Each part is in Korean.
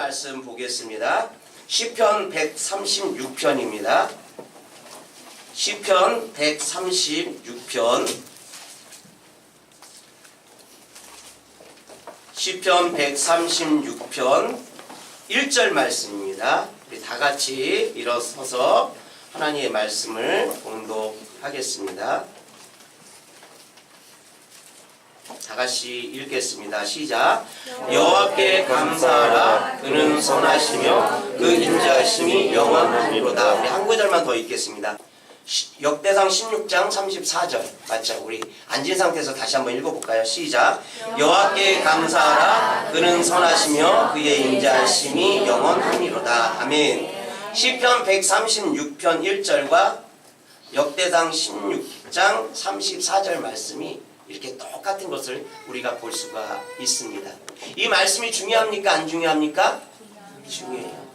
말씀 보겠습니다. 시편 136편입니다. 시편 136편. 시편 136편 1절 말씀입니다. 우리 다 같이 일어서서 하나님의 말씀을 봉독하겠습니다. 다 같이 읽겠습니다. 시작. 여호와께 감사하라. 그는 선하시며 그 인자하심이 영원하리로다. 우리 한 구절만 더 읽겠습니다. 역대상 16장 34절 맞죠? 우리 앉은 상태에서 다시 한번 읽어볼까요? 시작. 여호와께 감사하라. 그는 선하시며 그의 인자하심이 영원하리로다. 아멘. 시편 136편 1절과 역대상 16장 34절 말씀이 이렇게 똑같은 것을 우리가 볼 수가 있습니다. 이 말씀이 중요합니까? 안 중요합니까? 중요해요.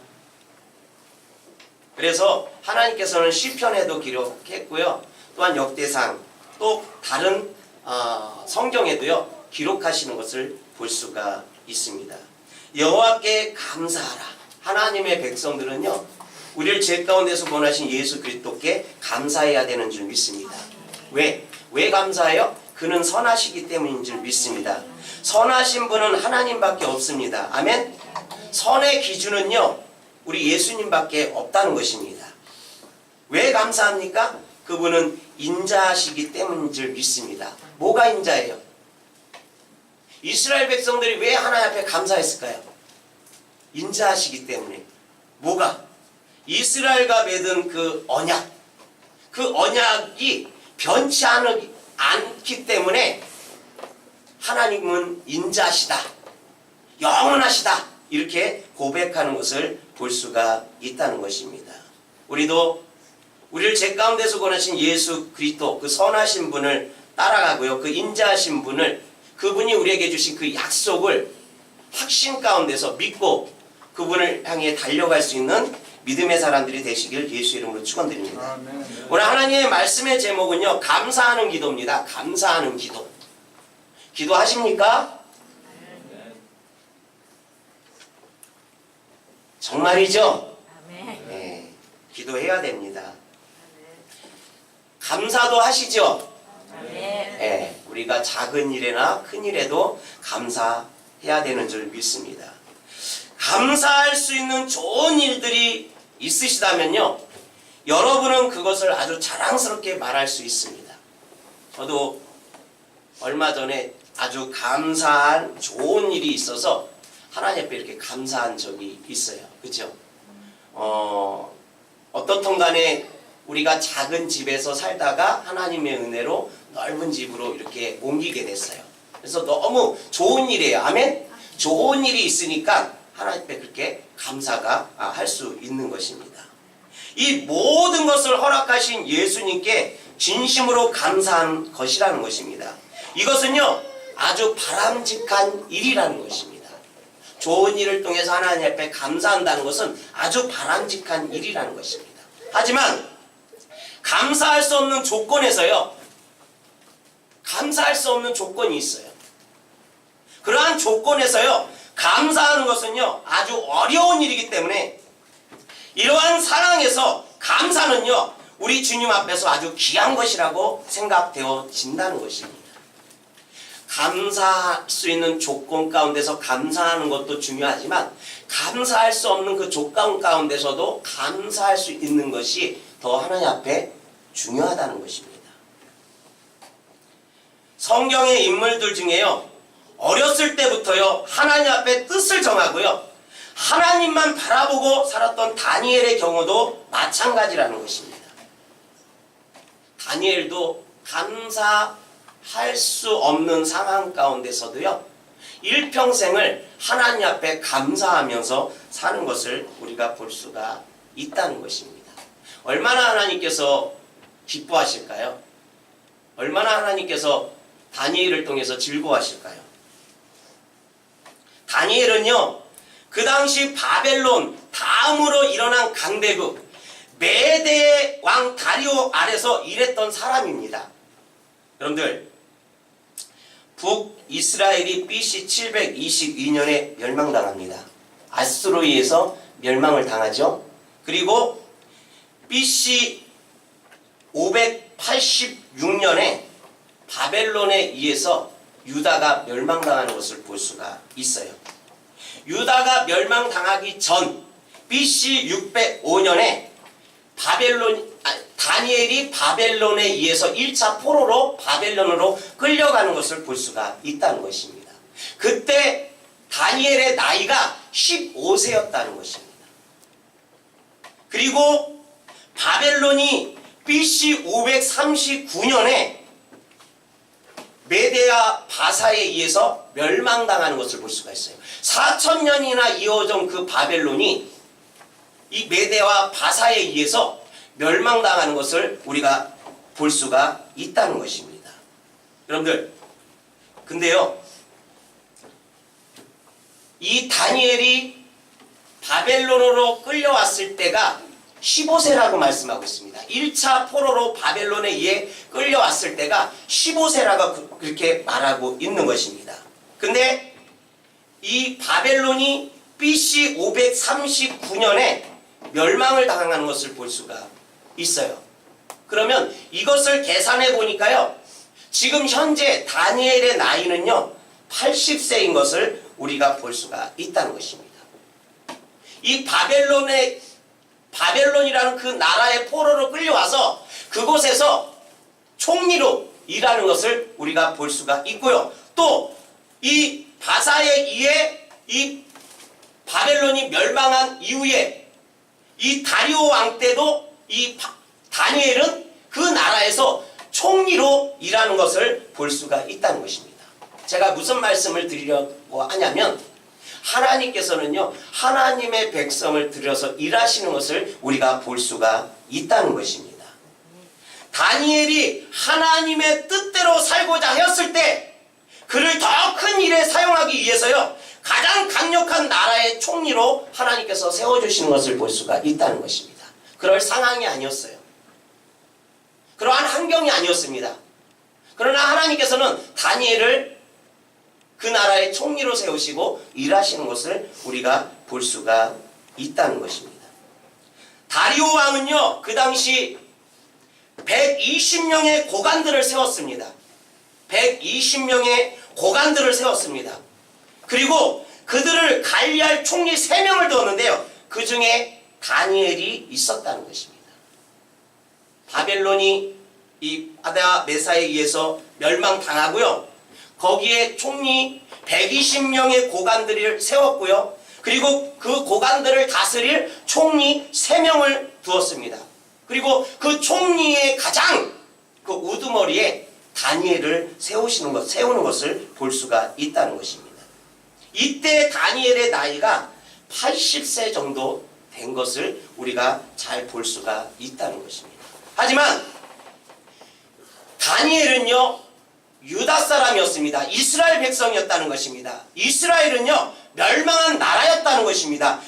그래서 하나님께서는 시편에도 기록했고요. 또한 역대상 또 다른 성경에도요. 기록하시는 것을 볼 수가 있습니다. 여호와께 감사하라. 하나님의 백성들은요. 우리를 죄 가운데서 구원하신 예수 그리스도께 감사해야 되는 줄 믿습니다. 왜 감사해요? 그는 선하시기 때문인 줄 믿습니다. 선하신 분은 하나님밖에 없습니다. 아멘. 선의 기준은요. 우리 예수님밖에 없다는 것입니다. 왜 감사합니까? 그분은 인자하시기 때문인 줄 믿습니다. 뭐가 인자해요? 이스라엘 백성들이 왜 하나님 앞에 감사했을까요? 인자하시기 때문에. 뭐가? 이스라엘과 맺은 그 언약이 변치 않기 때문에 하나님은 인자하시다, 영원하시다 이렇게 고백하는 것을 볼 수가 있다는 것입니다. 우리도 우리를 죄 가운데서 구원하신 예수 그리스도 그 선하신 분을 따라가고요. 그 인자하신 분을 그분이 우리에게 주신 그 약속을 확신 가운데서 믿고 그분을 향해 달려갈 수 있는 믿음의 사람들이 되시길 예수 이름으로 축원드립니다. 오늘 하나님의 말씀의 제목은요. 감사하는 기도입니다. 감사하는 기도. 기도하십니까? 정말이죠? 네, 기도해야 됩니다. 감사도 하시죠? 네, 우리가 작은 일이나 큰 일에도 감사해야 되는 줄 믿습니다. 감사할 수 있는 좋은 일들이 있으시다면요. 여러분은 그것을 아주 자랑스럽게 말할 수 있습니다. 저도 얼마 전에 아주 감사한 좋은 일이 있어서 하나님 앞에 이렇게 감사한 적이 있어요. 그렇죠? 어떻든 간에 우리가 작은 집에서 살다가 하나님의 은혜로 넓은 집으로 이렇게 옮기게 됐어요. 그래서 너무 좋은 일이에요. 아멘? 좋은 일이 있으니까 하나님 앞에 그렇게 감사가 할 수 있는 것입니다. 이 모든 것을 허락하신 예수님께 진심으로 감사한 것이라는 것입니다. 이것은요 아주 바람직한 일이라는 것입니다. 좋은 일을 통해서 하나님 앞에 감사한다는 것은 아주 바람직한 일이라는 것입니다. 하지만 감사할 수 없는 조건에서요 감사할 수 없는 조건이 있어요. 그러한 조건에서요 감사하는 것은요 아주 어려운 일이기 때문에 이러한 상황에서 감사는요 우리 주님 앞에서 아주 귀한 것이라고 생각되어진다는 것입니다. 감사할 수 있는 조건 가운데서 감사하는 것도 중요하지만 감사할 수 없는 그 조건 가운데서도 감사할 수 있는 것이 더 하나님 앞에 중요하다는 것입니다. 성경의 인물들 중에요 어렸을 때부터요 하나님 앞에 뜻을 정하고요 하나님만 바라보고 살았던 다니엘의 경우도 마찬가지라는 것입니다. 다니엘도 감사할 수 없는 상황 가운데서도요 일평생을 하나님 앞에 감사하면서 사는 것을 우리가 볼 수가 있다는 것입니다. 얼마나 하나님께서 기뻐하실까요? 얼마나 하나님께서 다니엘을 통해서 즐거워하실까요? 다니엘은요 그 당시 바벨론 다음으로 일어난 강대국 메대 왕 다리오 아래서 일했던 사람입니다. 여러분들 북이스라엘이 BC 722년에 멸망당합니다. 아수르에 의해서 멸망을 당하죠. 그리고 BC 586년에 바벨론에 의해서 유다가 멸망당하는 것을 볼 수가 있어요. 유다가 멸망당하기 전 BC 605년에 다니엘이 바벨론에 의해서 1차 포로로 바벨론으로 끌려가는 것을 볼 수가 있다는 것입니다. 그때 다니엘의 나이가 15세였다는 것입니다. 그리고 바벨론이 BC 539년에 메데아 바사에 의해서 멸망당하는 것을 볼 수가 있어요. 4000년이나 이어진 그 바벨론이 이 메데와 바사에 의해서 멸망당하는 것을 우리가 볼 수가 있다는 것입니다. 여러분들, 근데요, 이 다니엘이 바벨론으로 끌려왔을 때가 15세라고 말씀하고 있습니다. 1차 포로로 바벨론에 의해 끌려왔을 때가 15세라고 그렇게 말하고 있는 것입니다. 근데 이 바벨론이 BC 539년에 멸망을 당하는 것을 볼 수가 있어요. 그러면 이것을 계산해 보니까요, 지금 현재 다니엘의 나이는요 80세인 것을 우리가 볼 수가 있다는 것입니다. 이 바벨론이라는 그 나라의 포로로 끌려와서 그곳에서 총리로 일하는 것을 우리가 볼 수가 있고요. 또 이 바사에 의해 이 바벨론이 멸망한 이후에 이 다리오 왕 때도 이 다니엘은 그 나라에서 총리로 일하는 것을 볼 수가 있다는 것입니다. 제가 무슨 말씀을 드리려고 하냐면, 하나님께서는요 하나님의 백성을 들여서 일하시는 것을 우리가 볼 수가 있다는 것입니다. 다니엘이 하나님의 뜻대로 살고자 하였을 때 그를 더 큰 일에 사용하기 위해서요 가장 강력한 나라의 총리로 하나님께서 세워주시는 것을 볼 수가 있다는 것입니다. 그럴 상황이 아니었어요. 그러한 환경이 아니었습니다. 그러나 하나님께서는 다니엘을 그 나라의 총리로 세우시고 일하시는 것을 우리가 볼 수가 있다는 것입니다. 다리오 왕은요 그 당시 120명의 고관들을 세웠습니다. 120명의 고관들을 세웠습니다. 그리고 그들을 관리할 총리 3명을 두었는데요, 그 중에 다니엘이 있었다는 것입니다. 바벨론이 이 아다 메사에 의해서 멸망당하고요, 거기에 총리 120명의 고관들을 세웠고요, 그리고 그 고관들을 다스릴 총리 3명을 두었습니다. 그리고 그 총리의 가장 그 우두머리에 다니엘을 세우는 것을 볼 수가 있다는 것입니다. 이때 다니엘의 나이가 80세 정도 된 것을 우리가 잘 볼 수가 있다는 것입니다. 하지만 다니엘은요 유다 사람이었습니다. 이스라엘 백성이었다는 것입니다. 이스라엘은요 멸망한 나라였다는 것입니다.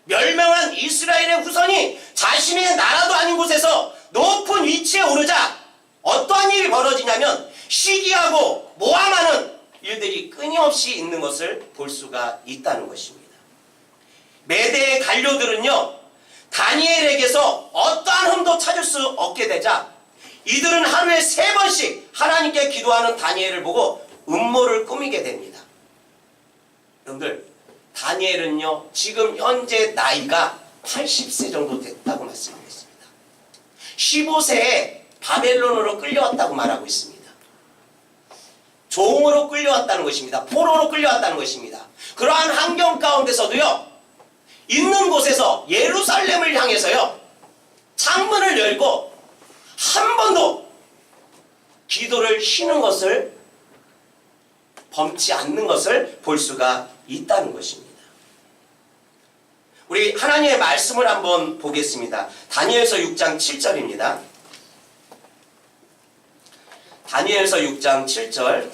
멸망한 이스라엘의 후손이 자신의 나라도 아닌 곳에서 높은 위치에 오르자 어떠한 일이 벌어지냐면 시기하고 모함하는 일들이 끊임없이 있는 것을 볼 수가 있다는 것입니다. 메대의 관료들은요 다니엘에게서 어떠한 흠도 찾을 수 없게 되자 이들은 하루에 3번씩 하나님께 기도하는 다니엘을 보고 음모를 꾸미게 됩니다. 여러분들, 다니엘은요 지금 현재 나이가 80세 정도 됐다고 말씀드렸습니다. 15세에 바벨론으로 끌려왔다고 말하고 있습니다. 종으로 끌려왔다는 것입니다. 포로로 끌려왔다는 것입니다. 그러한 환경 가운데서도요 있는 곳에서 예루살렘을 향해서요 창문을 열고 한 번도 기도를 쉬는 것을 범치 않는 것을 볼 수가 있다는 것입니다. 우리 하나님의 말씀을 한번 보겠습니다. 다니엘서 6장 7절입니다. 다니엘서 6장 7절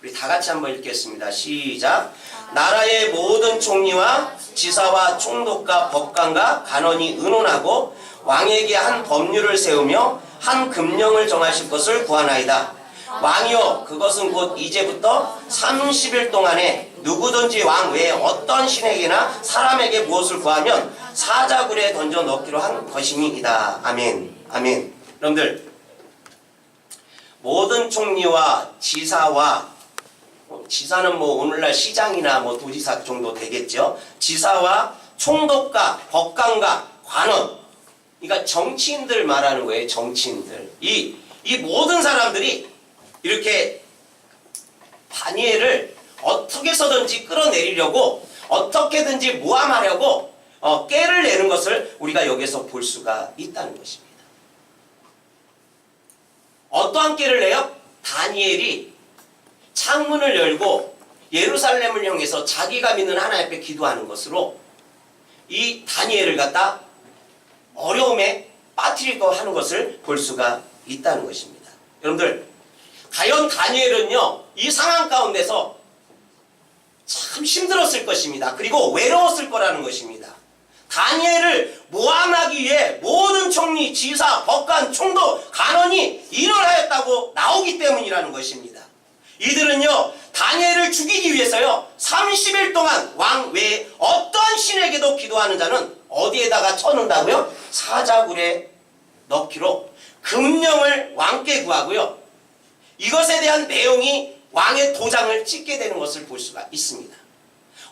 우리 다 같이 한번 읽겠습니다. 시작. 나라의 모든 총리와 지사와 총독과 법관과 간원이 의논하고 왕에게 한 법률을 세우며 한 금령을 정하실 것을 구하나이다. 왕이여, 그것은 곧 이제부터 30일 동안에 누구든지 왕 외에 어떤 신에게나 사람에게 무엇을 구하면 사자굴에 던져 넣기로 한 것이니이다. 아멘. 아멘. 여러분들, 모든 총리와 지사와, 지사는 뭐 오늘날 시장이나 뭐 도지사 정도 되겠죠. 지사와 총독과 법관과 관원, 그러니까 정치인들 말하는 거예요. 정치인들. 이 모든 사람들이 이렇게 다니엘을 어떻게 해서든지 끌어내리려고, 어떻게든지 모함하려고 깨를 내는 것을 우리가 여기서 볼 수가 있다는 것입니다. 어떠한 깨를 내요? 다니엘이 창문을 열고 예루살렘을 향해서 자기가 믿는 하나님 앞에 기도하는 것으로 이 다니엘을 갖다 어려움에 빠뜨리고 하는 것을 볼 수가 있다는 것입니다. 여러분들, 과연 다니엘은요, 이 상황 가운데서 참 힘들었을 것입니다. 그리고 외로웠을 거라는 것입니다. 다니엘을 모함하기 위해 모든 총리, 지사, 법관, 총독, 간원이 일을 하였다고 나오기 때문이라는 것입니다. 이들은요, 다니엘을 죽이기 위해서요, 30일 동안 왕 외에 어떤 신에게도 기도하는 자는 어디에다가 쳐놓는다고요? 사자굴에 넣기로 금령을 왕께 구하고요, 이것에 대한 내용이 왕의 도장을 찍게 되는 것을 볼 수가 있습니다.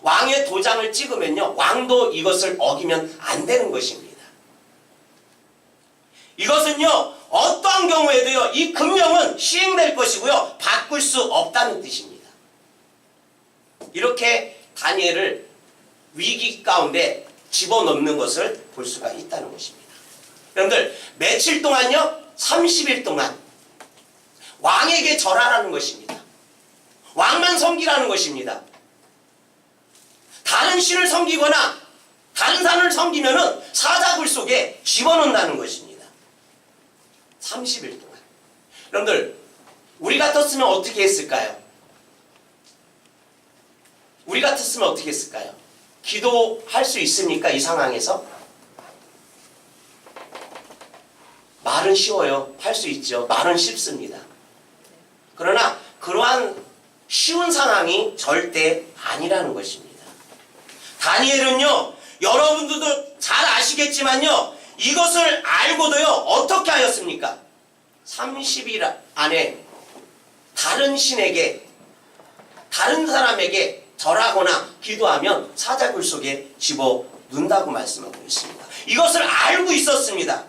왕의 도장을 찍으면요, 왕도 이것을 어기면 안 되는 것입니다. 이것은요, 어떠한 경우에도요, 이 금령은 시행될 것이고요, 바꿀 수 없다는 뜻입니다. 이렇게 다니엘을 위기 가운데 집어넣는 것을 볼 수가 있다는 것입니다. 여러분들, 며칠 동안요? 30일 동안 왕에게 절하라는 것입니다. 왕만 섬기라는 것입니다. 다른 신을 섬기거나 다른 산을 섬기면은 사자굴 속에 집어넣는다는 것입니다. 30일 동안. 여러분들, 우리 같았으면 어떻게 했을까요? 우리 같았으면 어떻게 했을까요? 기도할 수 있습니까? 이 상황에서? 말은 쉬워요. 할 수 있죠. 말은 쉽습니다. 그러나 그러한 쉬운 상황이 절대 아니라는 것입니다. 다니엘은요, 여러분들도 잘 아시겠지만요, 이것을 알고도요, 어떻게 하였습니까? 30일 안에 다른 신에게, 다른 사람에게 절하거나 기도하면 사자굴 속에 집어넣는다고 말씀하고 있습니다. 이것을 알고 있었습니다.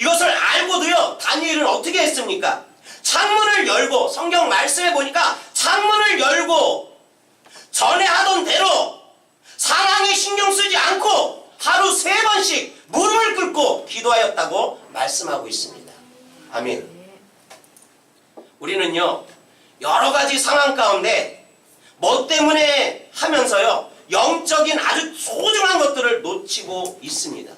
이것을 알고도요, 다니엘은 어떻게 했습니까? 창문을 열고, 성경 말씀해 보니까 창문을 열고 전에 하던 대로 상황에 신경 쓰지 않고 하루 3번씩 무릎을 꿇고 기도하였다고 말씀하고 있습니다. 아멘. 우리는요, 여러 가지 상황 가운데 뭐 때문에 하면서요, 영적인 아주 소중한 것들을 놓치고 있습니다.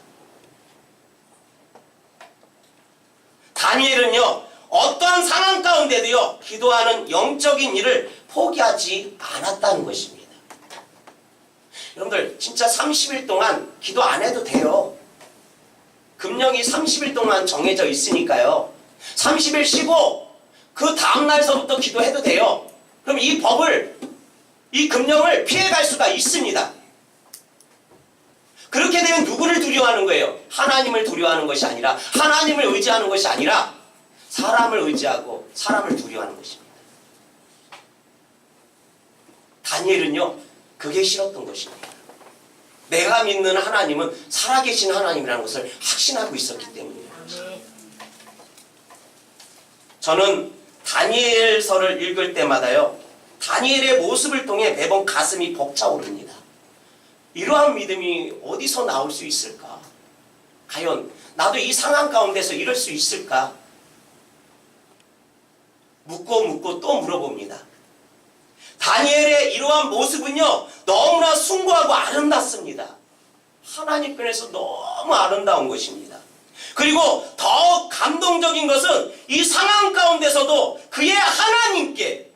다니엘은요, 어떠한 상황 가운데도요, 기도하는 영적인 일을 포기하지 않았다는 것입니다. 여러분들, 진짜 30일 동안 기도 안 해도 돼요. 금령이 30일 동안 정해져 있으니까요. 30일 쉬고 그 다음날서부터 기도해도 돼요. 그럼 이 법을, 이 금령을 피해갈 수가 있습니다. 그렇게 되면 누구를 두려워하는 거예요? 하나님을 두려워하는 것이 아니라, 하나님을 의지하는 것이 아니라 사람을 의지하고 사람을 두려워하는 것입니다. 다니엘은요, 그게 싫었던 것입니다. 내가 믿는 하나님은 살아계신 하나님이라는 것을 확신하고 있었기 때문이에요. 저는 다니엘서를 읽을 때마다요, 다니엘의 모습을 통해 매번 가슴이 벅차오릅니다. 이러한 믿음이 어디서 나올 수 있을까? 과연 나도 이 상황 가운데서 이럴 수 있을까? 묻고 또 물어봅니다. 다니엘의 이러한 모습은요, 너무나 숭고하고 아름답습니다. 하나님 편에서 너무 아름다운 것입니다. 그리고 더 감동적인 것은 이 상황 가운데서도 그의 하나님께,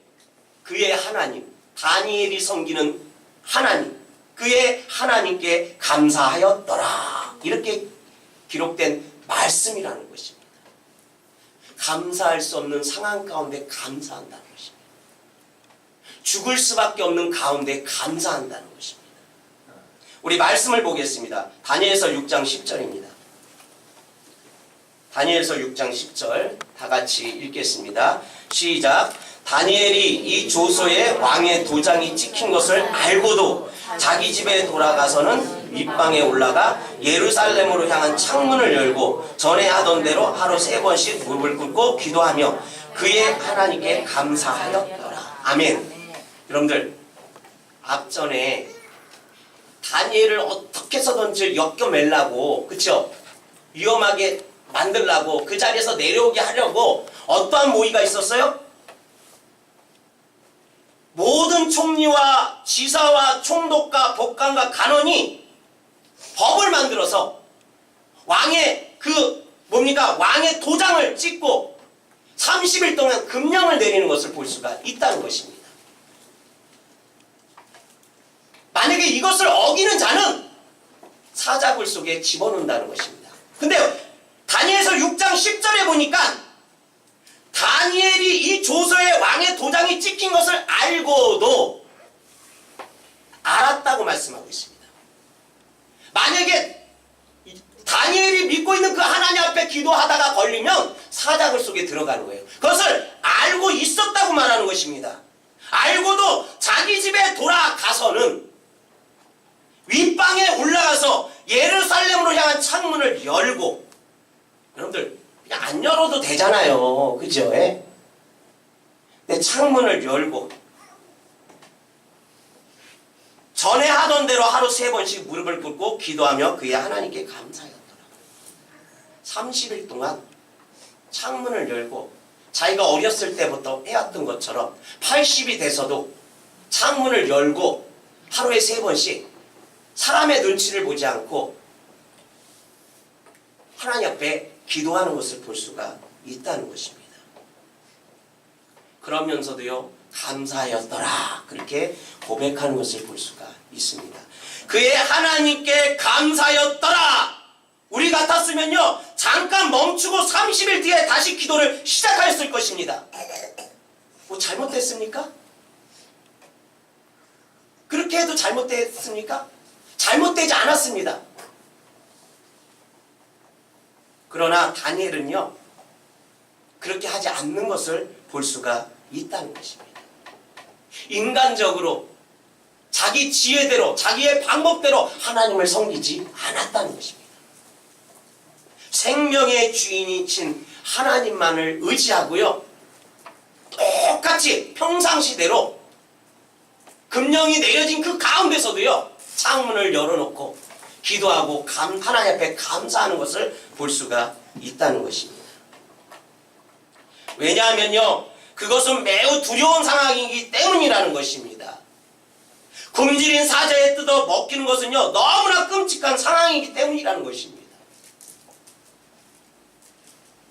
그의 하나님, 다니엘이 섬기는 하나님, 그의 하나님께 감사하였더라, 이렇게 기록된 말씀이라는 것입니다. 감사할 수 없는 상황 가운데 감사한다는 것입니다. 죽을 수밖에 없는 가운데 감사한다는 것입니다. 우리 말씀을 보겠습니다. 다니엘서 6장 10절입니다. 다니엘서 6장 10절 다 같이 읽겠습니다. 시작. 다니엘이 이 조서에 왕의 도장이 찍힌 것을 알고도 자기 집에 돌아가서는 윗방에 올라가 예루살렘으로 향한 창문을 열고 전에 하던 대로 하루 3번씩 무릎을 꿇고 기도하며 그의 하나님께 감사하였더라. 아멘. 여러분들, 앞전에 다니엘을 어떻게 해서든지 엮여매려고, 그쵸? 위험하게 만들려고, 그 자리에서 내려오게 하려고 어떠한 모의가 있었어요? 모든 총리와 지사와 총독과 법관과 간원이 법을 만들어서 왕의 왕의 도장을 찍고 30일 동안 금령을 내리는 것을 볼 수가 있다는 것입니다. 만약에 이것을 어기는 자는 사자굴 속에 집어넣는다는 것입니다. 근데 다니엘서 6장 10절에 보니까 다니엘이 이 조서에 왕의 도장이 찍힌 것을 알고도 알았다고 말씀하고 있습니다. 만약에 다니엘이 믿고 있는 그 하나님 앞에 기도하다가 걸리면 사자굴 속에 들어가는 거예요. 그것을 알고 있었다고 말하는 것입니다. 알고도 자기 집에 돌아가서는 윗방에 올라가서 예루살렘으로 향한 창문을 열고, 여러분들 그냥 안 열어도 되잖아요. 그죠? 예? 근데 창문을 열고 전에 하던 대로 하루 3번씩 무릎을 꿇고 기도하며 그의 하나님께 감사하였더라. 30일 동안 창문을 열고 자기가 어렸을 때부터 해왔던 것처럼 80이 돼서도 창문을 열고 하루에 3번씩 사람의 눈치를 보지 않고 하나님 앞에 기도하는 것을 볼 수가 있다는 것입니다. 그러면서도요, 감사하였더라, 그렇게 고백하는 것을 볼 수가 있습니다. 그의 하나님께 감사하였더라. 우리 같았으면요, 잠깐 멈추고 30일 뒤에 다시 기도를 시작하였을 것입니다. 뭐 잘못됐습니까? 그렇게 해도 잘못됐습니까? 잘못되지 않았습니다. 그러나 다니엘은요, 그렇게 하지 않는 것을 볼 수가 있다는 것입니다. 인간적으로 자기 지혜대로 자기의 방법대로 하나님을 섬기지 않았다는 것입니다. 생명의 주인이신 하나님만을 의지하고요, 똑같이 평상시대로 금령이 내려진 그 가운데서도요, 창문을 열어놓고 기도하고 하나님 앞에 감사하는 것을 볼 수가 있다는 것입니다. 왜냐하면요, 그것은 매우 두려운 상황이기 때문이라는 것입니다. 굶주린 사자에 뜯어 먹히는 것은요, 너무나 끔찍한 상황이기 때문이라는 것입니다.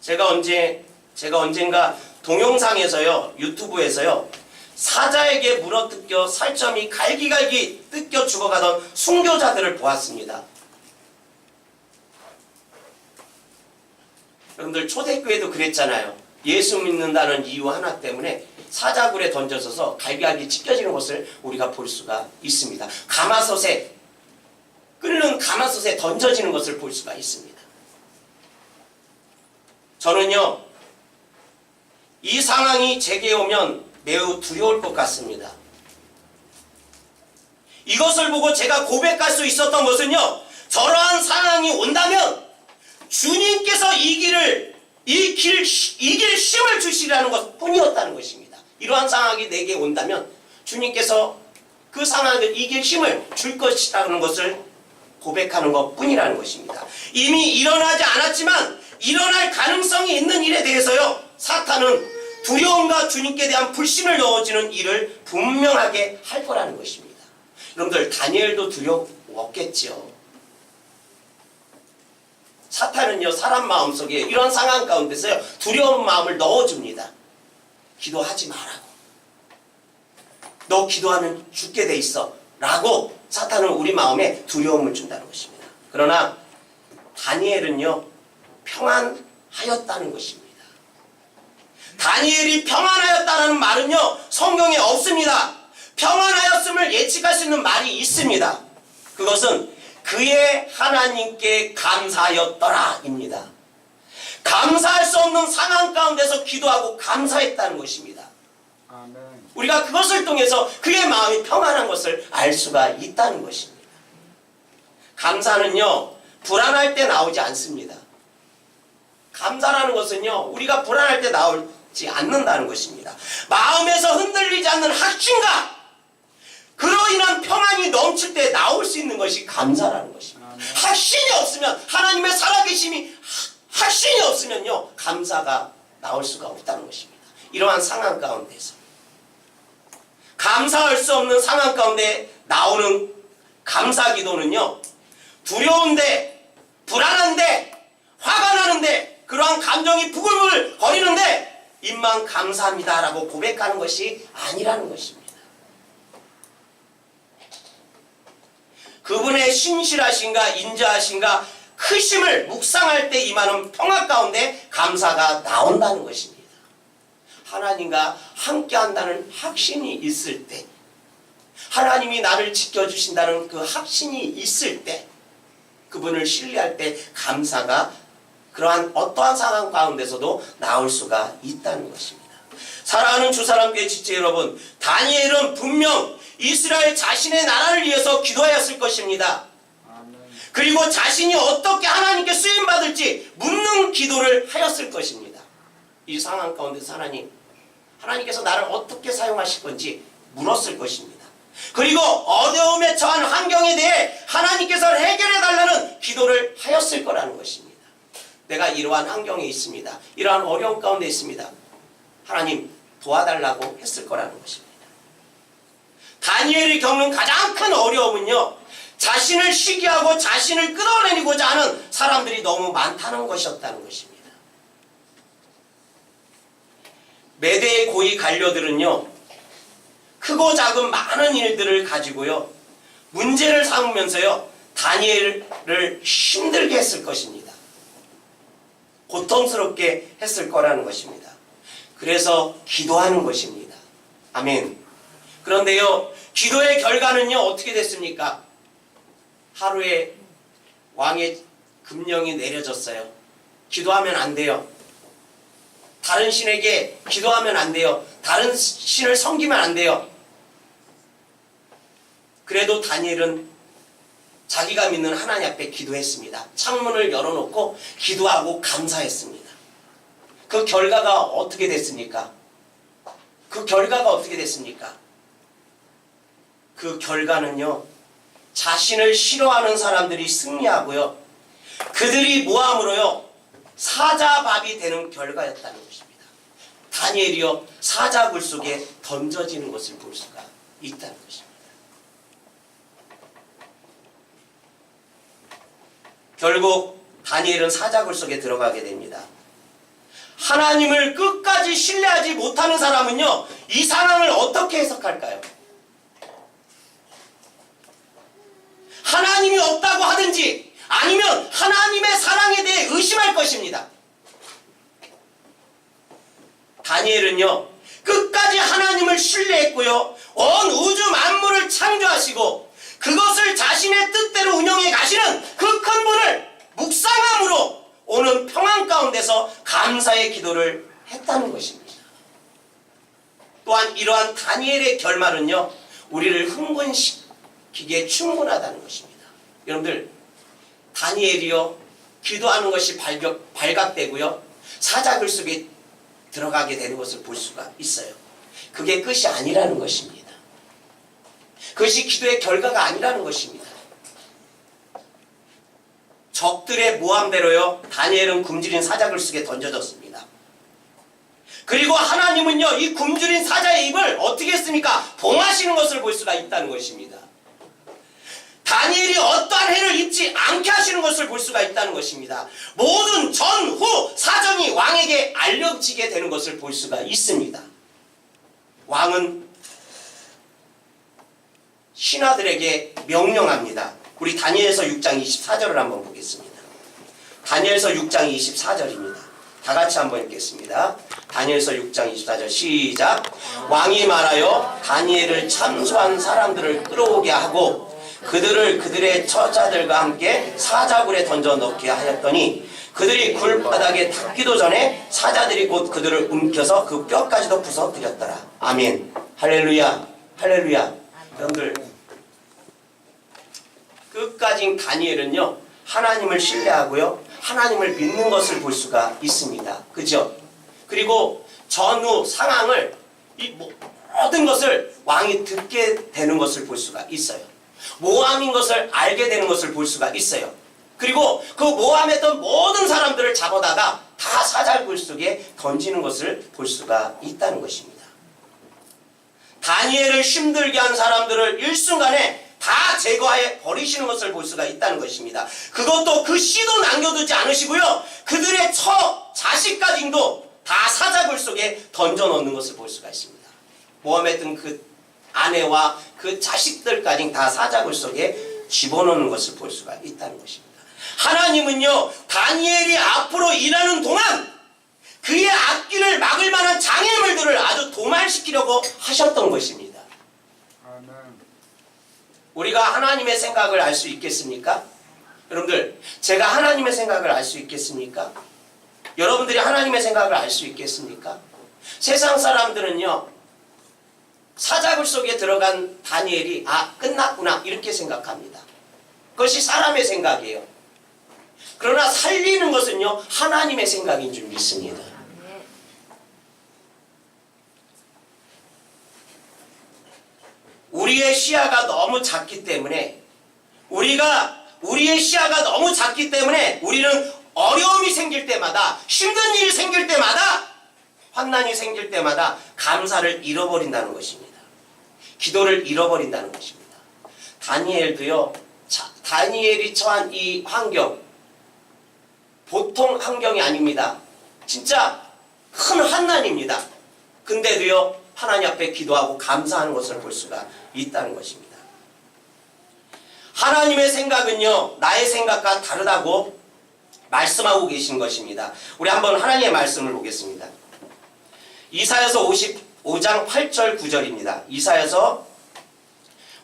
제가 언젠가 동영상에서요, 유튜브에서요, 사자에게 물어뜯겨 살점이 갈기갈기 뜯겨 죽어가던 순교자들을 보았습니다. 여러분들 초대교회도 그랬잖아요. 예수 믿는다는 이유 하나 때문에 사자굴에 던져져서 갈기갈기 찢겨지는 것을 우리가 볼 수가 있습니다. 끓는 가마솥에 던져지는 것을 볼 수가 있습니다. 저는요, 이 상황이 제게 오면 매우 두려울 것 같습니다. 이것을 보고 제가 고백할 수 있었던 것은요, 저러한 상황이 온다면 주님께서 이길 힘을 주시라는 것 뿐이었다는 것입니다. 이러한 상황이 내게 온다면 주님께서 그 상황을 이길 힘을 줄 것이라는 것을 고백하는 것 뿐이라는 것입니다. 이미 일어나지 않았지만 일어날 가능성이 있는 일에 대해서요, 사탄은 두려움과 주님께 대한 불신을 넣어주는 일을 분명하게 할 거라는 것입니다. 여러분들, 다니엘도 두려웠겠죠. 사탄은요, 사람 마음속에 이런 상황 가운데서요, 두려운 마음을 넣어줍니다. 기도하지 말라고. 너 기도하면 죽게 돼 있어 라고 사탄은 우리 마음에 두려움을 준다는 것입니다. 그러나 다니엘은요, 평안하였다는 것입니다. 다니엘이 평안하였다는 말은요, 성경에 없습니다. 평안하였음을 예측할 수 있는 말이 있습니다. 그것은 그의 하나님께 감사하였더라 입니다. 감사할 수 없는 상황 가운데서 기도하고 감사했다는 것입니다. 아멘. 우리가 그것을 통해서 그의 마음이 평안한 것을 알 수가 있다는 것입니다. 감사는요, 불안할 때 나오지 않습니다. 감사라는 것은요, 우리가 불안할 때 나오지 않는다는 것입니다. 마음에서 흔들리지 않는 확신과 그로 인한 평안이 넘칠 때 나올 수 있는 것이 감사라는 것입니다. 확신이 없으면, 하나님의 살아계심이 확신이 없으면요, 감사가 나올 수가 없다는 것입니다. 이러한 상황 가운데서 감사할 수 없는 상황 가운데 나오는 감사 기도는요, 두려운데, 불안한데, 화가 나는데, 그러한 감정이 부글부글 거리는데 입만 감사합니다라고 고백하는 것이 아니라는 것입니다. 그분의 신실하신가 인자하신가 크심을 묵상할 때 임하는 평화 가운데 감사가 나온다는 것입니다. 하나님과 함께한다는 확신이 있을 때, 하나님이 나를 지켜주신다는 그 확신이 있을 때, 그분을 신뢰할 때 감사가 그러한 어떠한 상황 가운데서도 나올 수가 있다는 것입니다. 사랑하는 주사랑교회 지체 여러분, 다니엘은 분명 이스라엘 자신의 나라를 위해서 기도하였을 것입니다. 그리고 자신이 어떻게 하나님께 쓰임받을지 묻는 기도를 하였을 것입니다. 이 상황 가운데서 하나님께서 나를 어떻게 사용하실 건지 물었을 것입니다. 그리고 어려움에 처한 환경에 대해 하나님께서 해결해달라는 기도를 하였을 거라는 것입니다. 내가 이러한 환경에 있습니다. 이러한 어려움 가운데 있습니다. 하나님 도와달라고 했을 거라는 것입니다. 다니엘이 겪는 가장 큰 어려움은요, 자신을 시기하고 자신을 끌어내리고자 하는 사람들이 너무 많다는 것이었다는 것입니다. 메대의 고위 관료들은요, 크고 작은 많은 일들을 가지고요, 문제를 삼으면서요, 다니엘을 힘들게 했을 것입니다. 고통스럽게 했을 거라는 것입니다. 그래서 기도하는 것입니다. 아멘. 그런데요, 기도의 결과는요, 어떻게 됐습니까? 하루에 왕의 금령이 내려졌어요. 기도하면 안 돼요. 다른 신에게 기도하면 안 돼요. 다른 신을 섬기면 안 돼요. 그래도 다니엘은 자기가 믿는 하나님 앞에 기도했습니다. 창문을 열어놓고 기도하고 감사했습니다. 그 결과가 어떻게 됐습니까? 그 결과는요, 자신을 싫어하는 사람들이 승리하고요, 그들이 모함으로요, 사자밥이 되는 결과였다는 것입니다. 다니엘이요, 사자굴 속에 던져지는 것을 볼 수가 있다는 것입니다. 결국 다니엘은 사자굴 속에 들어가게 됩니다. 하나님을 끝까지 신뢰하지 못하는 사람은요, 이 상황을 어떻게 해석할까요? 하나님이 없다고 하든지 아니면 하나님의 사랑에 대해 의심할 것입니다. 다니엘은요, 끝까지 하나님을 신뢰했고요, 온 우주 만물을 창조하시고 그것을 자신의 뜻대로 운영해 가시는 그 큰 분을 묵상함으로 오는 평안 가운데서 감사의 기도를 했다는 것입니다. 또한 이러한 다니엘의 결말은요, 우리를 흥분시키기에 충분하다는 것입니다. 여러분들, 다니엘이요, 기도하는 것이 발각되고요, 사자굴 속에 들어가게 되는 것을 볼 수가 있어요. 그게 끝이 아니라는 것입니다. 그것이 기도의 결과가 아니라는 것입니다. 적들의 모함대로요, 다니엘은 굶주린 사자굴 속에 던져졌습니다. 그리고 하나님은요, 이 굶주린 사자의 입을 어떻게 했습니까? 봉하시는 것을 볼 수가 있다는 것입니다. 다니엘이 어떠한 해를 입지 않게 하시는 것을 볼 수가 있다는 것입니다. 모든 전후 사정이 왕에게 알려지게 되는 것을 볼 수가 있습니다. 왕은 신하들에게 명령합니다. 우리 다니엘서 6장 24절을 한번 보겠습니다. 다니엘서 6장 24절입니다. 다 같이 한번 읽겠습니다. 다니엘서 6장 24절 시작. 왕이 말하여 다니엘을 참소한 사람들을 끌어오게 하고 그들을 그들의 처자들과 함께 사자굴에 던져 넣게 하였더니 그들이 굴바닥에 닿기도 전에 사자들이 곧 그들을 움켜서 그 뼈까지도 부서뜨렸더라. 아멘. 할렐루야. 할렐루야. 여러분들 끝까지 다니엘은요 하나님을 신뢰하고요 하나님을 믿는 것을 볼 수가 있습니다. 그죠? 그리고 전후 상황을 이 모든 것을 왕이 듣게 되는 것을 볼 수가 있어요. 모함인 것을 알게 되는 것을 볼 수가 있어요. 그리고 그 모함했던 모든 사람들을 잡아다가 다 사자굴 속에 던지는 것을 볼 수가 있다는 것입니다. 다니엘을 힘들게 한 사람들을 일순간에 다 제거해 버리시는 것을 볼 수가 있다는 것입니다. 그것도 그 씨도 남겨두지 않으시고요. 그들의 자식까지도 다 사자굴 속에 던져 넣는 것을 볼 수가 있습니다. 모함했던 그 아내와 그 자식들까지 다 사자굴 속에 집어넣는 것을 볼 수가 있다는 것입니다. 하나님은요 다니엘이 앞으로 일하는 동안 그의 앞길을 막을 만한 장애물들을 아주 도말시키려고 하셨던 것입니다. 우리가 하나님의 생각을 알 수 있겠습니까? 여러분들 제가 하나님의 생각을 알 수 있겠습니까? 여러분들이 하나님의 생각을 알 수 있겠습니까? 세상 사람들은요 사자굴 속에 들어간 다니엘이 끝났구나 이렇게 생각합니다. 그것이 사람의 생각이에요. 그러나 살리는 것은요 하나님의 생각인 줄 믿습니다. 우리의 시야가 너무 작기 때문에 우리의 시야가 너무 작기 때문에 우리는 어려움이 생길 때마다 힘든 일이 생길 때마다 환난이 생길 때마다 감사를 잃어버린다는 것입니다. 기도를 잃어버린다는 것입니다. 다니엘도요 다니엘이 처한 이 환경 보통 환경이 아닙니다. 진짜 큰 환난입니다. 근데도요 하나님 앞에 기도하고 감사하는 것을 볼 수가 있다는 것입니다. 하나님의 생각은요 나의 생각과 다르다고 말씀하고 계신 것입니다. 우리 한번 하나님의 말씀을 보겠습니다. 이사야서 55장 8절 9절입니다. 이사야서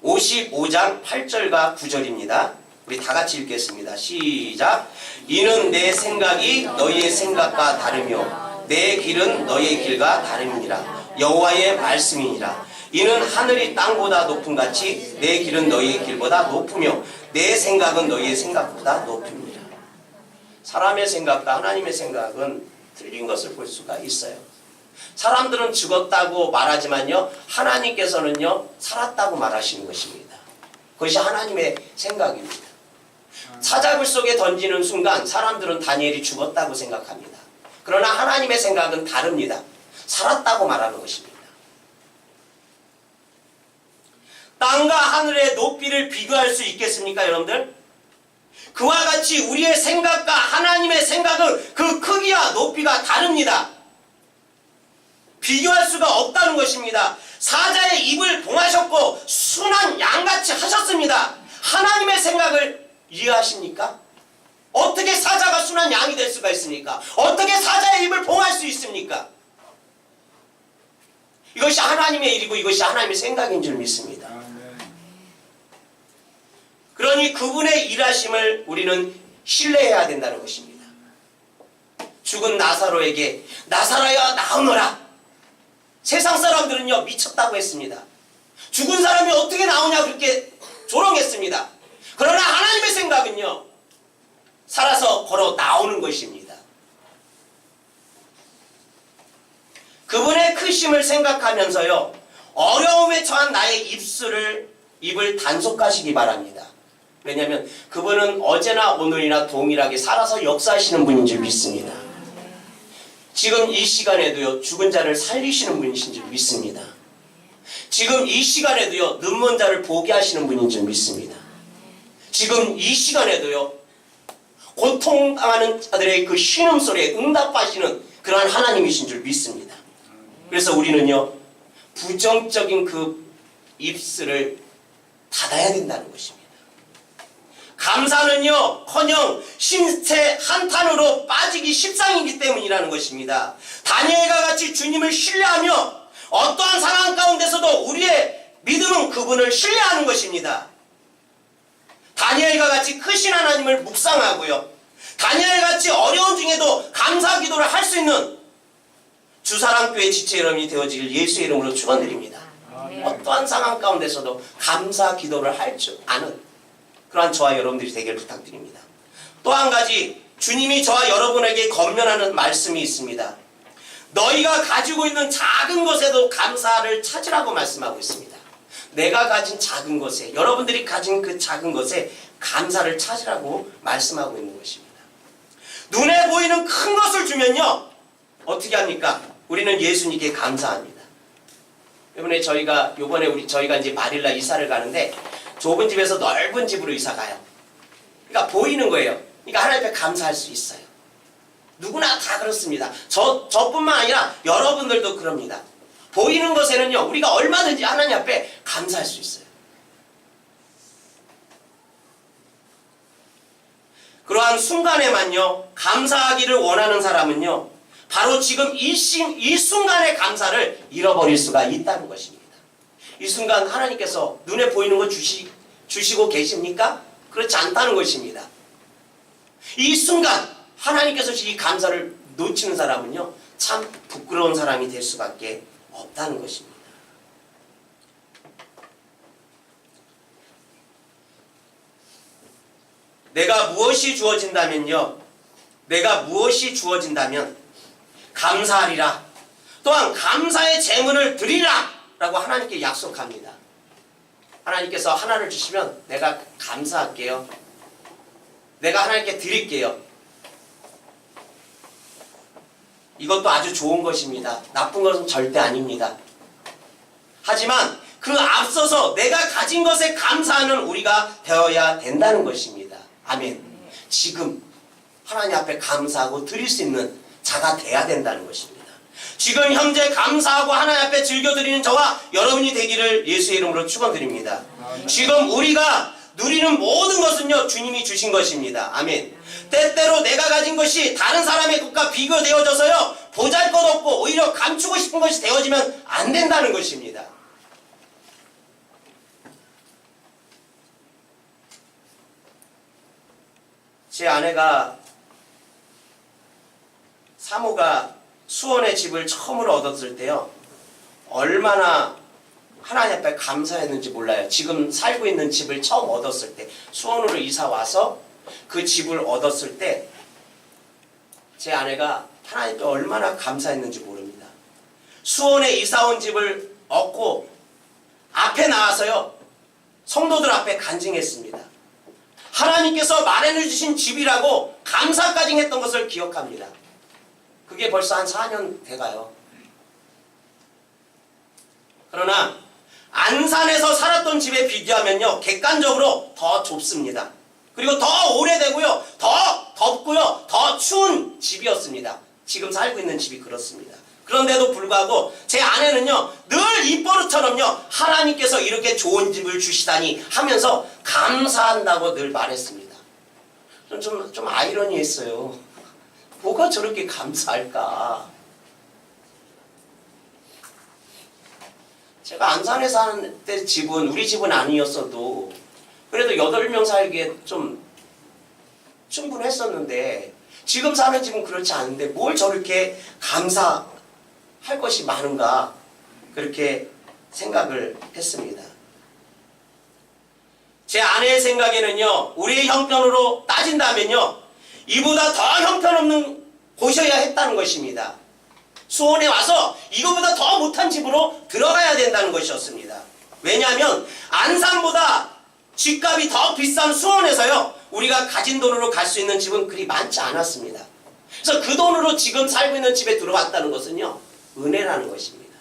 55장 8절과 9절입니다. 우리 다 같이 읽겠습니다. 시작. 이는 내 생각이 너희의 생각과 다르며 내 길은 너희의 길과 다름이니라. 여호와의 말씀이니라. 이는 하늘이 땅보다 높음 같이 내 길은 너희의 길보다 높으며 내 생각은 너희의 생각보다 높음이니라. 사람의 생각과 하나님의 생각은 틀린 것을 볼 수가 있어요. 사람들은 죽었다고 말하지만요 하나님께서는요 살았다고 말하시는 것입니다. 그것이 하나님의 생각입니다. 사자굴 속에 던지는 순간 사람들은 다니엘이 죽었다고 생각합니다. 그러나 하나님의 생각은 다릅니다. 살았다고 말하는 것입니다. 땅과 하늘의 높이를 비교할 수 있겠습니까 여러분들? 그와 같이 우리의 생각과 하나님의 생각은 그 크기와 높이가 다릅니다. 비교할 수가 없다는 것입니다. 사자의 입을 봉하셨고 순한 양같이 하셨습니다. 하나님의 생각을 이해하십니까? 어떻게 사자가 순한 양이 될 수가 있습니까? 어떻게 사자의 입을 봉할 수 있습니까? 이것이 하나님의 일이고 이것이 하나님의 생각인 줄 믿습니다. 그러니 그분의 일하심을 우리는 신뢰해야 된다는 것입니다. 죽은 나사로에게 나사로야 나오너라. 세상 사람들은요 미쳤다고 했습니다. 죽은 사람이 어떻게 나오냐 그렇게 조롱했습니다. 그러나 하나님의 생각은요 살아서 걸어 나오는 것입니다. 그분의 크심을 생각하면서요 어려움에 처한 나의 입을 단속하시기 바랍니다. 왜냐하면 그분은 어제나 오늘이나 동일하게 살아서 역사하시는 분인 줄 믿습니다. 지금 이 시간에도요 죽은 자를 살리시는 분이신 줄 믿습니다. 지금 이 시간에도요 눈먼 자를 보게 하시는 분인 줄 믿습니다. 지금 이 시간에도요 고통당하는 자들의 그 신음소리에 응답하시는 그러한 하나님이신 줄 믿습니다. 그래서 우리는요 부정적인 그 입술을 닫아야 된다는 것입니다. 감사는요 커녕 신체 한탄으로 빠지기 십상이기 때문이라는 것입니다. 다니엘과 같이 주님을 신뢰하며 어떠한 상황 가운데서도 우리의 믿음은 그분을 신뢰하는 것입니다. 다니엘과 같이 크신 하나님을 묵상하고요, 다니엘과 같이 어려운 중에도 감사 기도를 할 수 있는 주사랑교회 지체 여러분이 되어지길 예수의 이름으로 축원드립니다. 어떠한 상황 가운데서도 감사 기도를 할 줄 아는 그러한 저와 여러분들이 되기를 부탁드립니다. 또 한 가지 주님이 저와 여러분에게 권면하는 말씀이 있습니다. 너희가 가지고 있는 작은 것에도 감사를 찾으라고 말씀하고 있습니다. 내가 가진 작은 것에, 여러분들이 가진 그 작은 것에 감사를 찾으라고 말씀하고 있는 것입니다. 눈에 보이는 큰 것을 주면요 어떻게 합니까? 우리는 예수님께 감사합니다. 이번에 저희가 이제 마닐라 이사를 가는데 좁은 집에서 넓은 집으로 이사 가요. 그러니까 보이는 거예요. 그러니까 하나님 앞에 감사할 수 있어요. 누구나 다 그렇습니다. 저뿐만 아니라 여러분들도 그럽니다. 보이는 것에는요 우리가 얼마든지 하나님 앞에 감사할 수 있어요. 그러한 순간에만요 감사하기를 원하는 사람은요 바로 지금 이 순간의 감사를 잃어버릴 수가 있다는 것입니다. 이 순간 하나님께서 눈에 보이는 거 주시고 계십니까? 그렇지 않다는 것입니다. 이 순간 하나님께서 이 감사를 놓치는 사람은요 참 부끄러운 사람이 될 수밖에 없다는 것입니다. 내가 무엇이 주어진다면 감사하리라. 또한 감사의 제물을 드리라 라고 하나님께 약속합니다. 하나님께서 하나를 주시면 내가 감사할게요. 내가 하나님께 드릴게요. 이것도 아주 좋은 것입니다. 나쁜 것은 절대 아닙니다. 하지만 그 앞서서 내가 가진 것에 감사하는 우리가 되어야 된다는 것입니다. 아멘. 지금 하나님 앞에 감사하고 드릴 수 있는 자가 돼야 된다는 것입니다. 지금 현재 감사하고 하나님 앞에 즐겨드리는 저와 여러분이 되기를 예수의 이름으로 축원드립니다. 지금 우리가 누리는 모든 것은요 주님이 주신 것입니다. 아멘. 때때로 내가 가진 것이 다른 사람의 것과 비교되어져서요 보잘것없고 오히려 감추고 싶은 것이 되어지면 안 된다는 것입니다. 제 아내가 사모가 수원의 집을 처음으로 얻었을 때요 얼마나 하나님 앞에 감사했는지 몰라요. 지금 살고 있는 집을 처음 얻었을 때 수원으로 이사 와서 그 집을 얻었을 때 제 아내가 하나님께 얼마나 감사했는지 모릅니다. 수원에 이사 온 집을 얻고 앞에 나와서요 성도들 앞에 간증했습니다. 하나님께서 마련해 주신 집이라고 감사까지 했던 것을 기억합니다. 그게 벌써 한 4년 돼가요. 그러나 안산에서 살았던 집에 비교하면요 객관적으로 더 좁습니다. 그리고 더 오래되고요 더 덥고요 더 추운 집이었습니다. 지금 살고 있는 집이 그렇습니다. 그런데도 불구하고 제 아내는요 늘 입버릇처럼요 하나님께서 이렇게 좋은 집을 주시다니 하면서 감사한다고 늘 말했습니다. 좀 아이러니했어요. 뭐가 저렇게 감사할까? 제가 안산에 사는 때 집은 우리 집은 아니었어도 그래도 8명 살기에 좀 충분했었는데 지금 사는 집은 그렇지 않은데 뭘 저렇게 감사할 것이 많은가 그렇게 생각을 했습니다. 제 아내의 생각에는요 우리의 형편으로 따진다면요 이보다 더 형편없는 곳이어야 했다는 것입니다. 수원에 와서 이거보다 더 못한 집으로 들어가야 된다는 것이었습니다. 왜냐하면 안산보다 집값이 더 비싼 수원에서요 우리가 가진 돈으로 갈 수 있는 집은 그리 많지 않았습니다. 그래서 그 돈으로 지금 살고 있는 집에 들어왔다는 것은요 은혜라는 것입니다.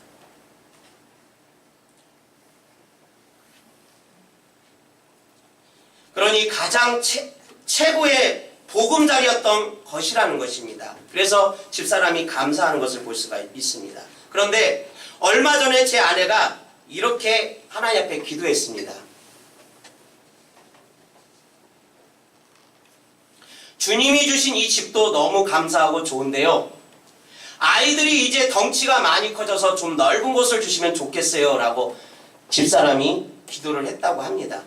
그러니 가장 최고의 보금자리였던 것이라는 것입니다. 그래서 집사람이 감사하는 것을 볼 수가 있습니다. 그런데 얼마 전에 제 아내가 이렇게 하나님 앞에 기도했습니다. 주님이 주신 이 집도 너무 감사하고 좋은데요. 아이들이 이제 덩치가 많이 커져서 좀 넓은 곳을 주시면 좋겠어요 라고 집사람이 기도를 했다고 합니다.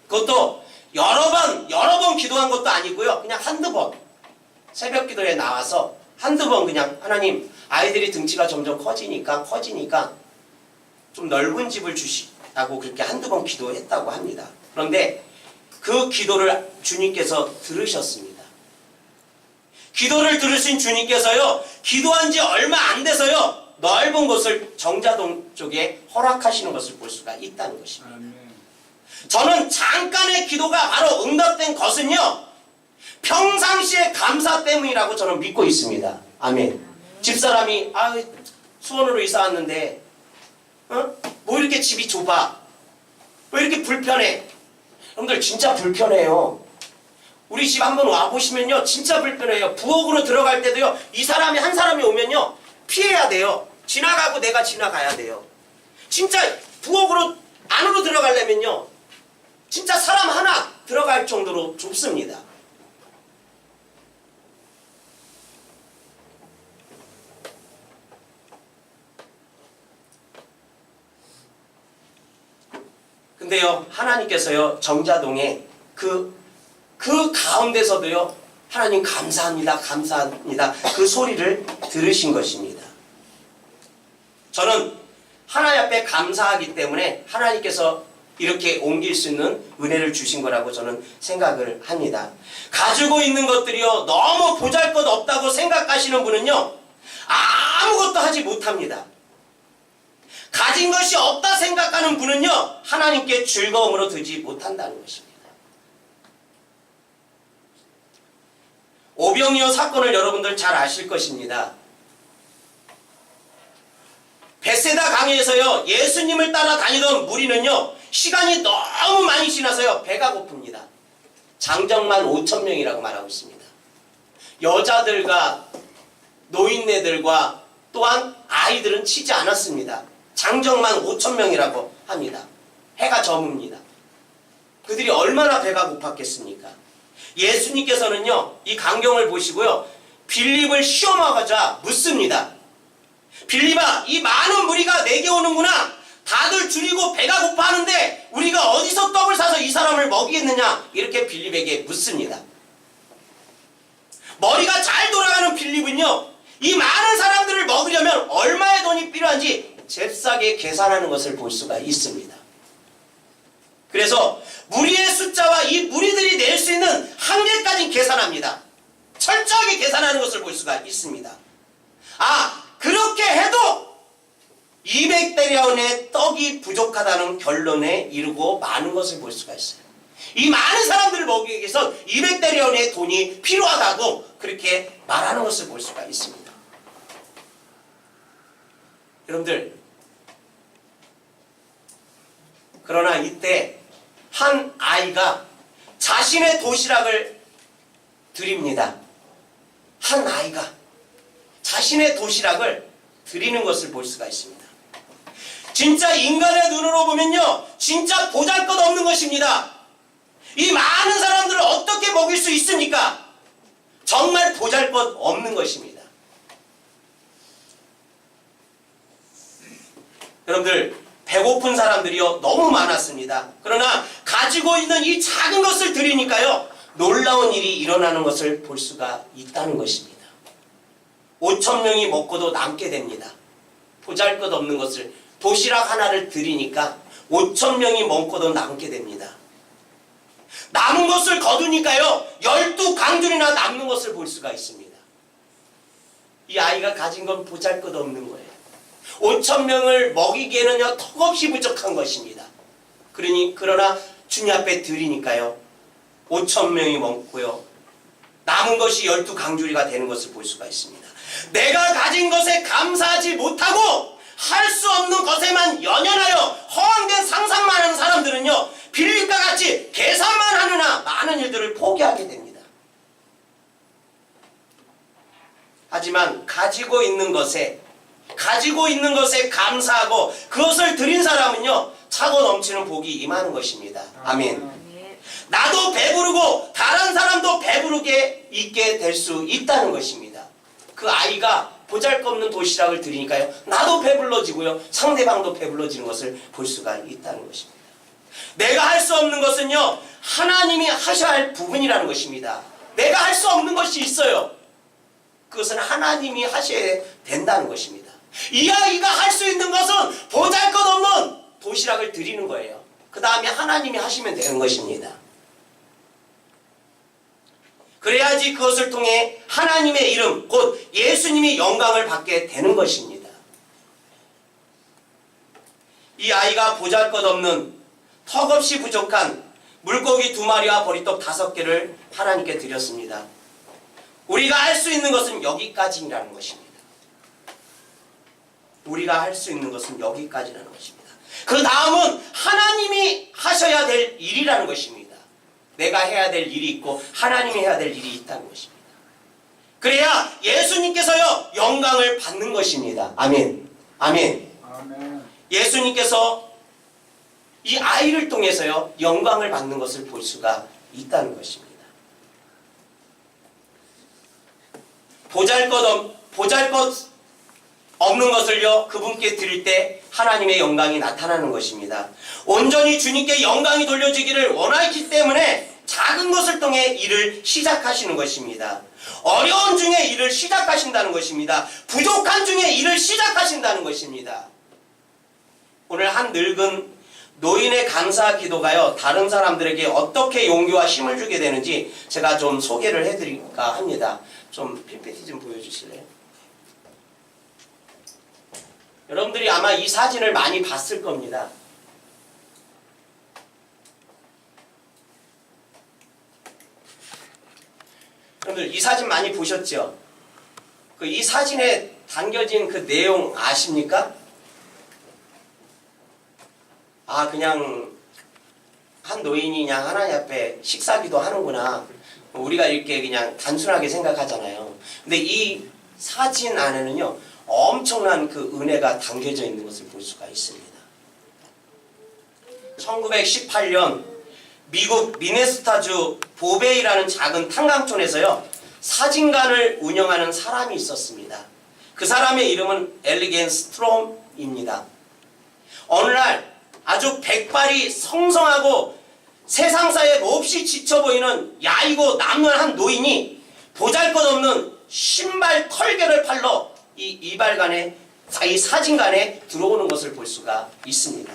그것도 여러 번 기도한 것도 아니고요. 그냥 한두 번 새벽 기도에 나와서 한두 번 그냥 하나님 아이들이 등치가 점점 커지니까 좀 넓은 집을 주시라고 그렇게 한두 번 기도했다고 합니다. 그런데 그 기도를 주님께서 들으셨습니다. 기도를 들으신 주님께서요, 기도한 지 얼마 안 돼서요, 넓은 곳을 정자동 쪽에 허락하시는 것을 볼 수가 있다는 것입니다. 저는 잠깐의 기도가 바로 응답된 것은요, 평상시의 감사 때문이라고 저는 믿고 있습니다. 아멘. 집사람이 수원으로 이사 왔는데 뭐 이렇게 집이 좁아? 왜 이렇게 불편해? 여러분들 진짜 불편해요. 우리 집 한번 와보시면요 진짜 불편해요. 부엌으로 들어갈 때도요 이 사람이 한 사람이 오면요 피해야 돼요. 지나가고 내가 지나가야 돼요. 진짜 부엌으로 안으로 들어가려면요 진짜 사람 하나 들어갈 정도로 좁습니다. 근데요 하나님께서요 정자동에 그 가운데서도요 하나님 감사합니다 감사합니다 그 소리를 들으신 것입니다. 저는 하나님 앞에 감사하기 때문에 하나님께서 이렇게 옮길 수 있는 은혜를 주신 거라고 저는 생각을 합니다. 가지고 있는 것들이요 너무 보잘것없다고 생각하시는 분은요 아무것도 하지 못합니다. 가진 것이 없다 생각하는 분은요 하나님께 즐거움으로 드지 못한다는 것입니다. 오병이어 사건을 여러분들 잘 아실 것입니다. 벳세다 강에서요 예수님을 따라 다니던 무리는요 시간이 너무 많이 지나서요 배가 고픕니다. 장정만 5,000명이라고 말하고 있습니다. 여자들과 노인네들과 또한 아이들은 치지 않았습니다. 장정만 5,000명이라고 합니다. 해가 저뭅니다. 그들이 얼마나 배가 고팠겠습니까? 예수님께서는요 이 광경을 보시고요 빌립을 시험하고자 묻습니다. 빌립아, 이 많은 무리가 내게 오는구나. 다들 줄이고 배가 고파하는데 우리가 어디서 떡을 사서 이 사람을 먹이겠느냐, 이렇게 빌립에게 묻습니다. 머리가 잘 돌아가는 빌립은요 이 많은 사람들을 먹으려면 얼마의 돈이 필요한지 잽싸게 계산하는 것을 볼 수가 있습니다. 그래서 무리의 숫자와 이 무리들이 낼 수 있는 한계까지 계산합니다. 철저하게 계산하는 것을 볼 수가 있습니다. 그렇게 해도 200대련의 떡이 부족하다는 결론에 이르고 많은 것을 볼 수가 있어요. 이 많은 사람들을 먹이기 위해서 200대련의 돈이 필요하다고 그렇게 말하는 것을 볼 수가 있습니다. 여러분들, 그러나 이때 한 아이가 자신의 도시락을 드립니다. 한 아이가 자신의 도시락을 드리는 것을 볼 수가 있습니다. 진짜 인간의 눈으로 보면요 진짜 보잘것없는 것입니다. 이 많은 사람들을 어떻게 먹일 수 있습니까? 정말 보잘것없는 것입니다. 여러분들, 배고픈 사람들이요 너무 많았습니다. 그러나 가지고 있는 이 작은 것을 드리니까요 놀라운 일이 일어나는 것을 볼 수가 있다는 것입니다. 5,000명이 먹고도 남게 됩니다. 보잘것없는 것을, 도시락 하나를 드리니까 5,000명이 먹고도 남게 됩니다. 남은 것을 거두니까요 12강줄이나 남는 것을 볼 수가 있습니다. 이 아이가 가진 건 보잘것없는 거예요. 5,000명을 먹이기에는요 턱없이 부족한 것입니다. 그러나 주님 앞에 드리니까요 5,000명이 먹고요 남은 것이 12강줄이가 되는 것을 볼 수가 있습니다. 내가 가진 것에 감사하지 못하고 할 수 없는 것에만 연연하여 허황된 상상만 하는 사람들은요 빌립과 같이 계산만 하느나 많은 일들을 포기하게 됩니다. 하지만 가지고 있는 것에 감사하고 그것을 드린 사람은요 차고 넘치는 복이 임하는 것입니다. 아멘. 나도 배부르고 다른 사람도 배부르게 있게 될 수 있다는 것입니다. 그 아이가 보잘것없는 도시락을 드리니까요, 나도 배불러지고요, 상대방도 배불러지는 것을 볼 수가 있다는 것입니다. 내가 할 수 없는 것은요, 하나님이 하셔야 할 부분이라는 것입니다. 내가 할 수 없는 것이 있어요. 그것은 하나님이 하셔야 된다는 것입니다. 이 아이가 할 수 있는 것은 보잘것없는 도시락을 드리는 거예요. 그 다음에 하나님이 하시면 되는 것입니다. 그래야지 그것을 통해 하나님의 이름, 곧 예수님이 영광을 받게 되는 것입니다. 이 아이가 보잘것없는, 턱없이 부족한 물고기 2마리와 보리떡 5개를 하나님께 드렸습니다. 우리가 할 수 있는 것은 여기까지라는 것입니다. 우리가 할 수 있는 것은 여기까지라는 것입니다. 그 다음은 하나님이 하셔야 될 일이라는 것입니다. 내가 해야 될 일이 있고 하나님이 해야 될 일이 있다는 것입니다. 그래야 예수님께서요, 영광을 받는 것입니다. 아멘. 아멘. 아멘. 예수님께서 이 아이를 통해서요, 영광을 받는 것을 볼 수가 있다는 것입니다. 보잘것 없는 것을요, 그분께 드릴 때 하나님의 영광이 나타나는 것입니다. 온전히 주님께 영광이 돌려지기를 원하기 때문에 작은 것을 통해 일을 시작하시는 것입니다. 어려운 중에 일을 시작하신다는 것입니다. 부족한 중에 일을 시작하신다는 것입니다. 오늘 한 늙은 노인의 감사 기도가요, 다른 사람들에게 어떻게 용기와 힘을 주게 되는지 제가 좀 소개를 해드릴까 합니다. 좀 PPT 좀 보여주실래요? 여러분들이 아마 이 사진을 많이 봤을 겁니다. 여러분들 이 사진 많이 보셨죠? 이 사진에 담겨진 그 내용 아십니까? 아, 그냥 한 노인이 그냥 하나님 앞에 식사기도 하는구나. 우리가 이렇게 그냥 단순하게 생각하잖아요. 근데 이 사진 안에는요, 엄청난 그 은혜가 담겨져 있는 것을 볼 수가 있습니다. 1918년 미국 미네소타주 보베이라는 작은 탄광촌에서요, 사진관을 운영하는 사람이 있었습니다. 그 사람의 이름은 엘리겐 스트롬입니다. 어느 날 아주 백발이 성성하고 세상사에 몹시 지쳐 보이는 야이고 남는 한 노인이 보잘것없는 신발 털개를 팔러 이 이발관에, 이 사진관에 들어오는 것을 볼 수가 있습니다.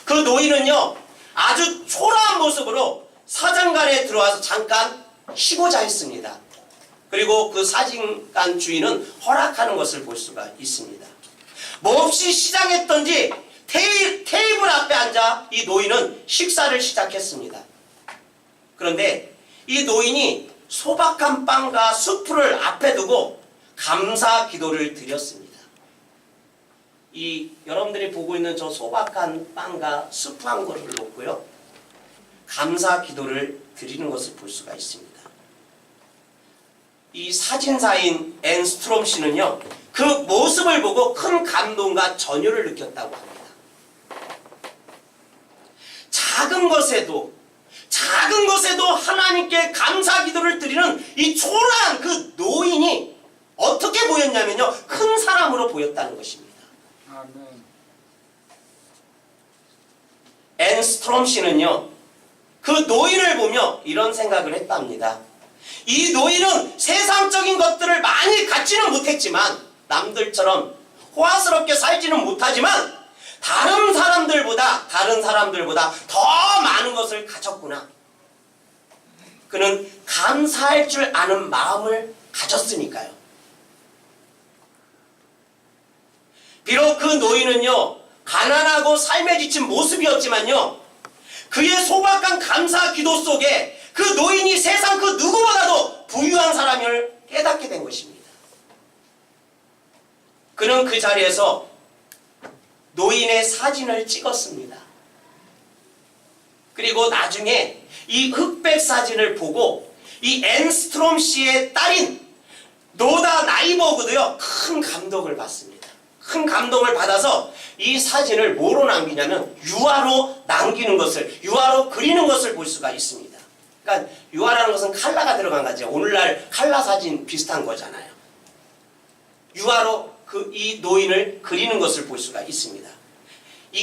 그 노인은요, 아주 초라한 모습으로 사진관에 들어와서 잠깐 쉬고자 했습니다. 그리고 그 사진관 주인은 허락하는 것을 볼 수가 있습니다. 몹시 시장했던지 테이블 앞에 앉아 이 노인은 식사를 시작했습니다. 그런데 이 노인이 소박한 빵과 수프를 앞에 두고 감사 기도를 드렸습니다. 이 여러분들이 보고 있는 저 소박한 빵과 수프 한 그릇을 놓고요, 감사 기도를 드리는 것을 볼 수가 있습니다. 이 사진사인 앤 스트롬 씨는요, 그 모습을 보고 큰 감동과 전율을 느꼈다고 합니다. 작은 것에도 하나님께 감사 기도를 드리는 이 초라한 그 노인이 어떻게 보였냐면요, 큰 사람으로 보였다는 것입니다. 아멘. 앤 스트롬 씨는요, 그 노인을 보며 이런 생각을 했답니다. 이 노인은 세상적인 것들을 많이 갖지는 못했지만, 남들처럼 호화스럽게 살지는 못하지만 다른 사람들보다 더 많은 것을 가졌구나. 그는 감사할 줄 아는 마음을 가졌으니까요. 비록 그 노인은요, 가난하고 삶에 지친 모습이었지만요, 그의 소박한 감사 기도 속에 그 노인이 세상 그 누구보다도 부유한 사람을 깨닫게 된 것입니다. 그는 그 자리에서 노인의 사진을 찍었습니다. 그리고 나중에 이 흑백 사진을 보고 이 앤 스트롬 씨의 딸인 노다 나이버그도요, 큰 감동을 받습니다. 큰 감동을 받아서 이 사진을 뭐로 남기냐면 유화로 남기는 것을, 유화로 그리는 것을 볼 수가 있습니다. 그러니까 유화라는 것은 칼라가 들어간 거죠. 오늘날 칼라 사진 비슷한 거잖아요. 유화로 이 노인을 그리는 것을 볼 수가 있습니다.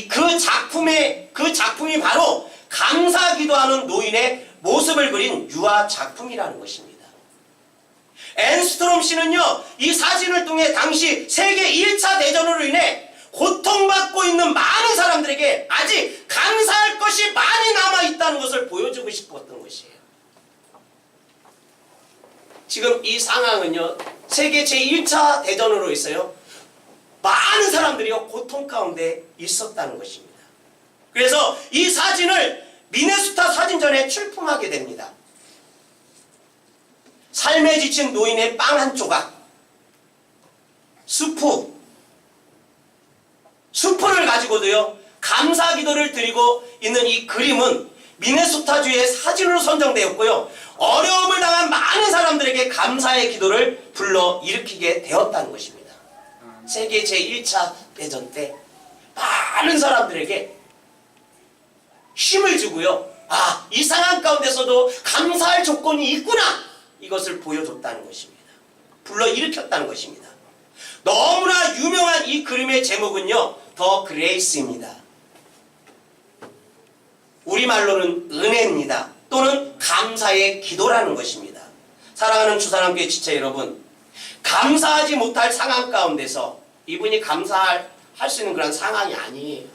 그 작품이 바로 감사 기도하는 노인의 모습을 그린 유화 작품이라는 것입니다. 앤스트롬 씨는요, 이 사진을 통해 당시 세계 1차 대전으로 인해 고통받고 있는 많은 사람들에게 아직 감사할 것이 많이 남아있다는 것을 보여주고 싶었던 것이에요. 지금 이 상황은요, 세계 제1차 대전으로 있어요. 많은 사람들이 고통 가운데 있었다는 것입니다. 그래서 이 사진을 미네소타 사진전에 출품하게 됩니다. 삶에 지친 노인의 빵 한 조각, 수프를 가지고도요, 감사 기도를 드리고 있는 이 그림은 미네소타주의 사진으로 선정되었고요, 어려움을 당한 많은 사람들에게 감사의 기도를 불러일으키게 되었다는 것입니다. 세계 제1차 대전 때 많은 사람들에게 힘을 주고요, 이 상황 가운데서도 감사할 조건이 있구나, 이것을 보여줬다는 것입니다. 불러일으켰다는 것입니다. 너무나 유명한 이 그림의 제목은요, 더 그레이스입니다. 우리말로는 은혜입니다. 또는 감사의 기도라는 것입니다. 사랑하는 주사랑교회 지체 여러분, 감사하지 못할 상황 가운데서 이분이 감사할 수 있는 그런 상황이 아니에요.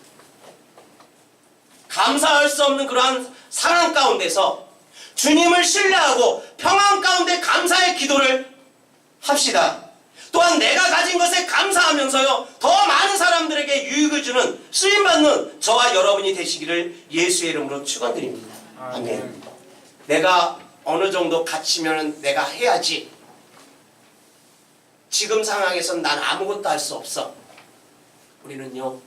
감사할 수 없는 그러한 상황 가운데서 주님을 신뢰하고 평안 가운데 감사의 기도를 합시다. 또한 내가 가진 것에 감사하면서요, 더 많은 사람들에게 유익을 주는 쓰임받는 저와 여러분이 되시기를 예수의 이름으로 축원드립니다. 아멘. 내가 어느 정도 갇히면 내가 해야지. 지금 상황에선 난 아무것도 할 수 없어. 우리는요,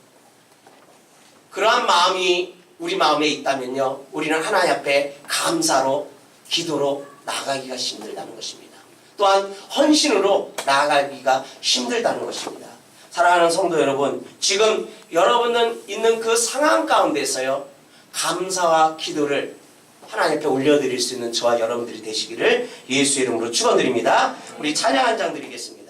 그러한 마음이 우리 마음에 있다면요, 우리는 하나님 앞에 감사로, 기도로 나아가기가 힘들다는 것입니다. 또한 헌신으로 나아가기가 힘들다는 것입니다. 사랑하는 성도 여러분, 지금 여러분은 있는 그 상황 가운데서요, 감사와 기도를 하나님 앞에 올려드릴 수 있는 저와 여러분들이 되시기를 예수의 이름으로 축원드립니다. 우리 찬양 한 장 드리겠습니다.